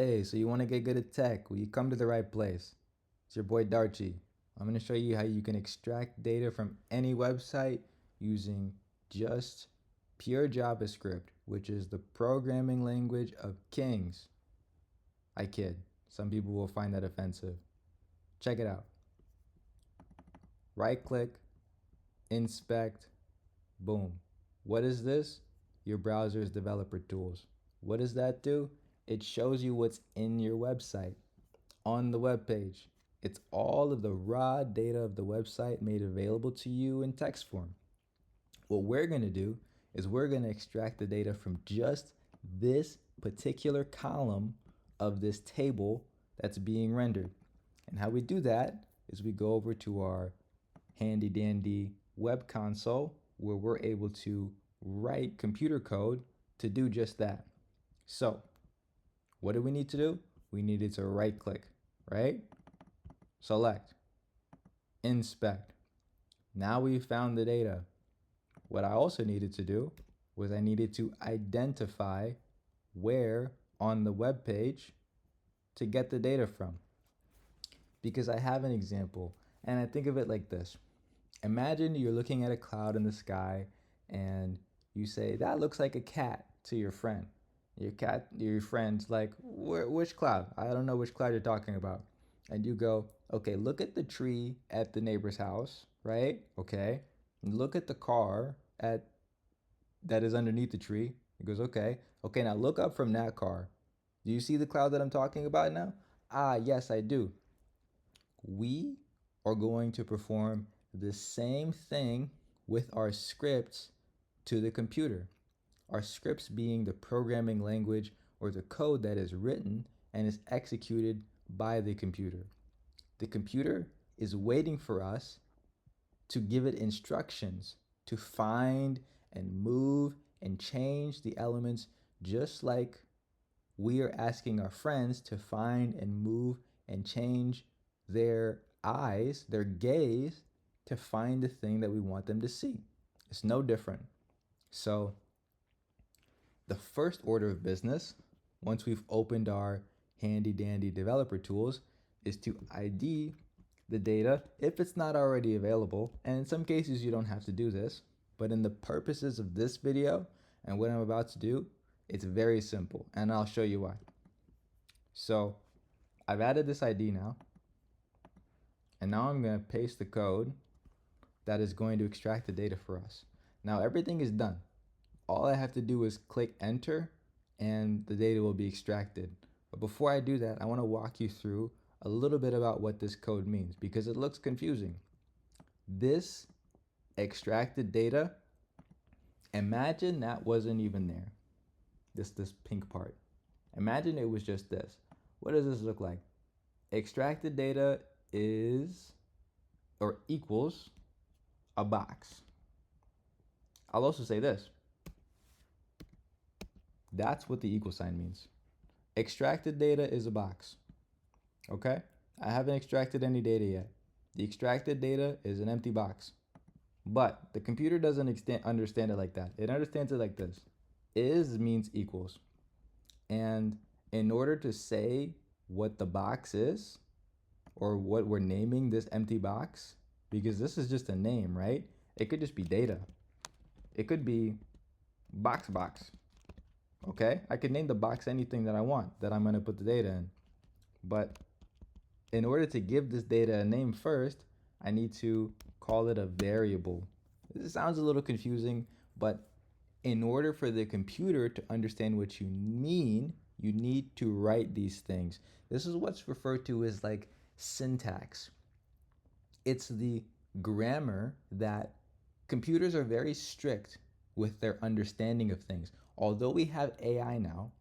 Hey, so you want to get good at tech? Well, you come to the right place. It's your boy Darchi. I'm going to show you how you can extract data from any website using just pure JavaScript, which is the programming language of kings. I kid. Some people will find that offensive. Check it out. Right click, inspect, boom. What is this? Your browser's developer tools. What does that do? It shows you what's in your website on the web page. It's all of the raw data of the website made available to you in text form. What we're going to do is we're going to extract the data from just this particular column of this table that's being rendered. And how we do that is we go over to our handy dandy web console where we're able to write computer code to do just that. So, what do we need to do? We needed to right click, right? Select, inspect. Now we found the data. What I also needed to do was I needed to identify where on the web page to get the data from. Because I have an example, and I think of it like this. Imagine you're looking at a cloud in the sky and you say, that looks like a cat to your friend. Your friend's like, which cloud? I don't know which cloud you're talking about. And you go, okay, look at the tree at the neighbor's house, right? Okay. And look at the car at that is underneath the tree. He goes, okay. Okay, now look up from that car. Do you see the cloud that I'm talking about now? Ah, yes, I do. We are going to perform the same thing with our scripts to the computer. Our scripts being the programming language or the code that is written and is executed by the computer. The computer is waiting for us to give it instructions to find and move and change the elements just like we are asking our friends to find and move and change their eyes, their gaze, to find the thing that we want them to see. It's no different. So, the first order of business, once we've opened our handy dandy developer tools, is to ID the data if it's not already available. And in some cases, you don't have to do this. But in the purposes of this video and what I'm about to do, it's very simple. And I'll show you why. So I've added this ID now. And now I'm going to paste the code that is going to extract the data for us. Now everything is done. All I have to do is click enter and the data will be extracted. But before I do that, I want to walk you through a little bit about what this code means because it looks confusing. This extracted data, imagine that wasn't even there. This pink part. Imagine it was just this. What does this look like? Extracted data is or equals a box. I'll also say this. That's what the equal sign means. Extracted data is a box. Okay? I haven't extracted any data yet. The extracted data is an empty box. But the computer doesn't understand it like that. It understands it like this. Is means equals. And in order to say what the box is, or what we're naming this empty box, because this is just a name, right? It could just be data. It could be box. Okay? I could name the box anything that I want that I'm going to put the data in. But in order to give this data a name first, I need to call it a variable. This sounds a little confusing, but in order for the computer to understand what you mean, you need to write these things. This is what's referred to as like syntax. It's the grammar that computers are very strict with their understanding of things. Although we have AI now,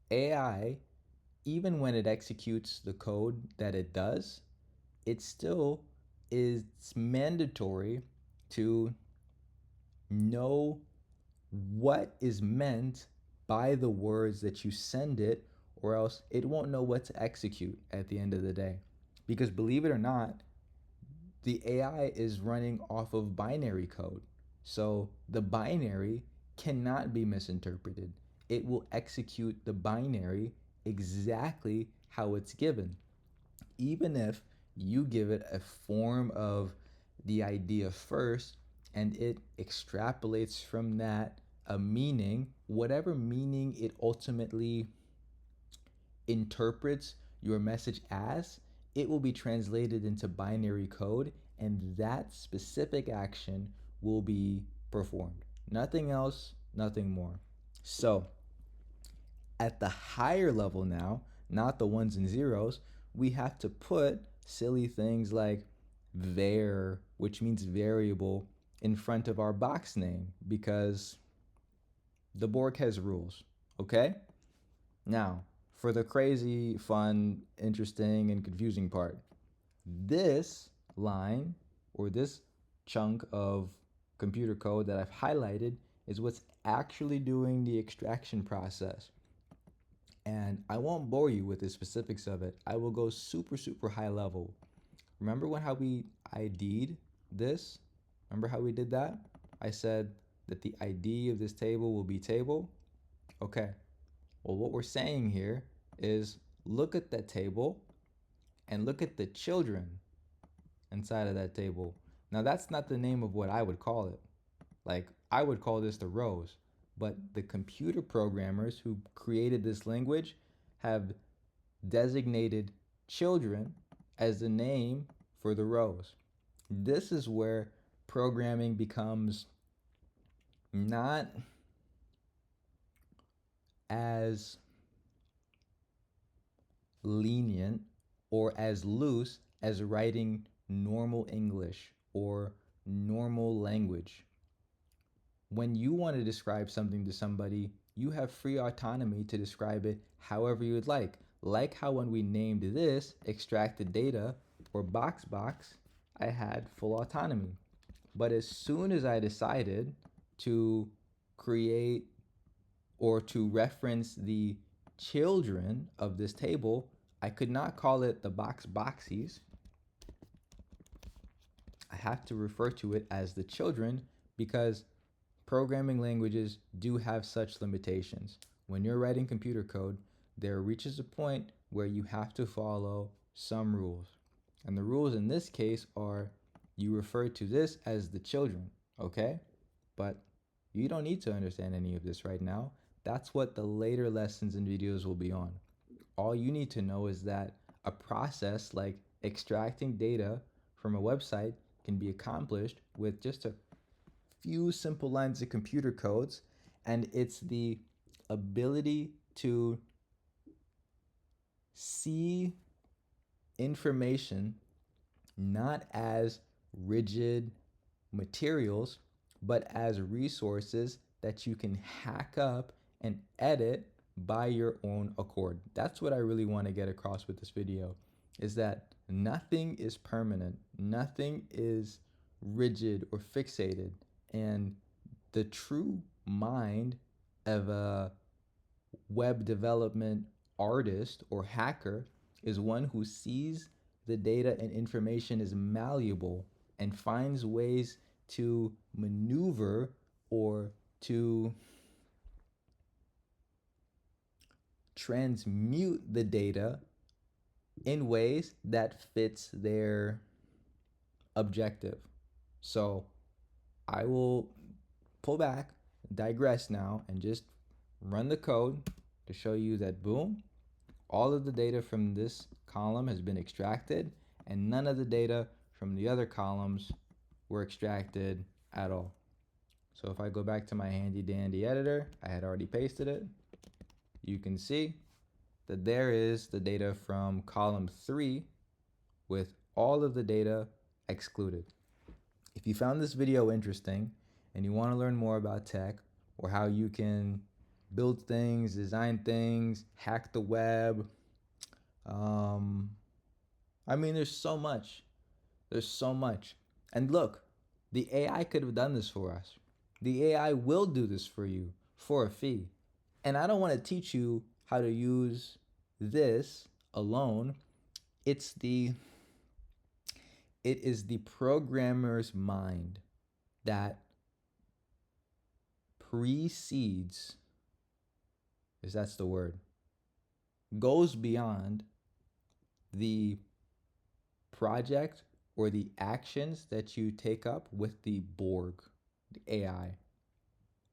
AI, even when it executes the code that it does, it still is mandatory to know what is meant by the words that you send it, or else it won't know what to execute at the end of the day. Because believe it or not, the AI is running off of binary code. So the binary cannot be misinterpreted. It will execute the binary exactly how it's given. Even if you give it a form of the idea first and it extrapolates from that a meaning, whatever meaning it ultimately interprets your message as, it will be translated into binary code, and that specific action will be performed. Nothing else, nothing more. So, at the higher level now, not the ones and zeros, we have to put silly things like var, which means variable, in front of our box name because the Borg has rules. Okay? Now, for the crazy, fun, interesting, and confusing part, this line or this chunk of computer code that I've highlighted is what's actually doing the extraction process. And I won't bore you with the specifics of it. I will go super, super high level. Remember how we ID'd this? Remember how we did that? I said that the ID of this table will be table. Okay. Well, what we're saying here is look at that table and look at the children inside of that table. Now, that's not the name of what I would call it. Like, I would call this the rows. But the computer programmers who created this language have designated children as the name for the rows. This is where programming becomes not as lenient or as loose as writing normal English or normal language. When you want to describe something to somebody, you have free autonomy to describe it however you would like. Like how when we named this extracted data or box, I had full autonomy. But as soon as I decided to create or to reference the children of this table, I could not call it the boxies. I have to refer to it as the children because programming languages do have such limitations. When you're writing computer code, there reaches a point where you have to follow some rules. And the rules in this case are you refer to this as the children, okay? But you don't need to understand any of this right now. That's what the later lessons and videos will be on. All you need to know is that a process like extracting data from a website can be accomplished with just a few simple lines of computer codes, and it's the ability to see information not as rigid materials, but as resources that you can hack up and edit by your own accord. That's what I really want to get across with this video, is that nothing is permanent, nothing is rigid or fixated, and the true mind of a web development artist or hacker is one who sees the data and information is malleable and finds ways to maneuver or to transmute the data in ways that fits their objective. So I will pull back, digress now, and just run the code to show you that boom, all of the data from this column has been extracted and none of the data from the other columns were extracted at all. So if I go back to my handy dandy editor, I had already pasted it. You can see that there is the data from column 3 with all of the data excluded. If you found this video interesting and you want to learn more about tech or how you can build things, design things, hack the web, there's so much. There's so much. And look, the AI could have done this for us. The AI will do this for you for a fee. And I don't want to teach you how to use this alone. It is the programmer's mind that precedes, if that's the word, goes beyond the project or the actions that you take up with the Borg, the AI.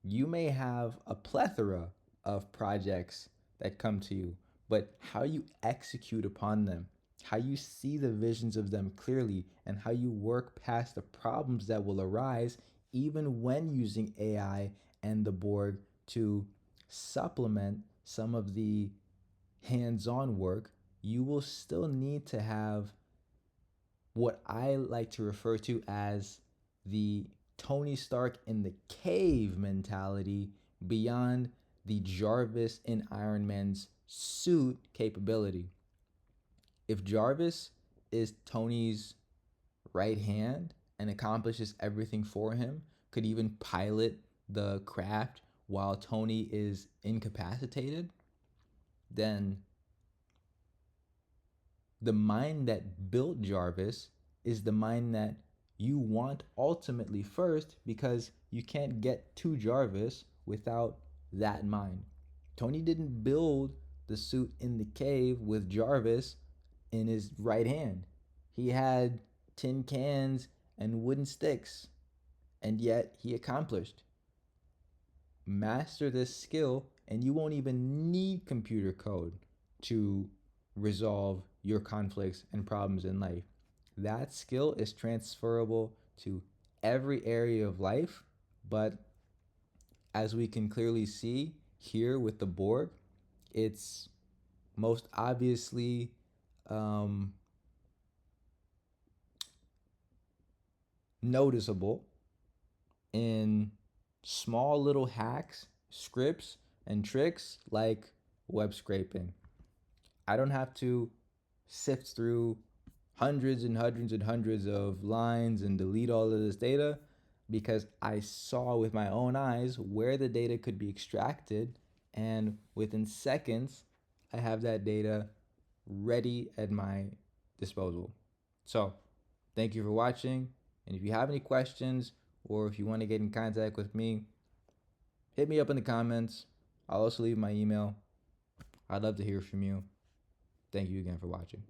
You may have a plethora of projects that come to you, but how you execute upon them, how you see the visions of them clearly, and how you work past the problems that will arise even when using AI and the Borg to supplement some of the hands on work, you will still need to have what I like to refer to as the Tony Stark in the cave mentality beyond the Jarvis in Iron Man's suit capability. If Jarvis is Tony's right hand and accomplishes everything for him, could even pilot the craft while Tony is incapacitated, then the mind that built Jarvis is the mind that you want ultimately first, because you can't get to Jarvis without that mind. Tony didn't build the suit in the cave with Jarvis in his right hand. He had tin cans and wooden sticks, and yet he accomplished. Master this skill, and you won't even need computer code to resolve your conflicts and problems in life. That skill is transferable to every area of life, but as we can clearly see here with the Borg, it's most obviously um, noticeable in small little hacks, scripts, and tricks like web scraping. I don't have to sift through hundreds and hundreds and hundreds of lines and delete all of this data, because I saw with my own eyes where the data could be extracted, and within seconds I have that data ready at my disposal. So thank you for watching, and if you have any questions or if you want to get in contact with me, hit me up in the comments. I'll also leave my email. I'd love to hear from you. Thank you again for watching.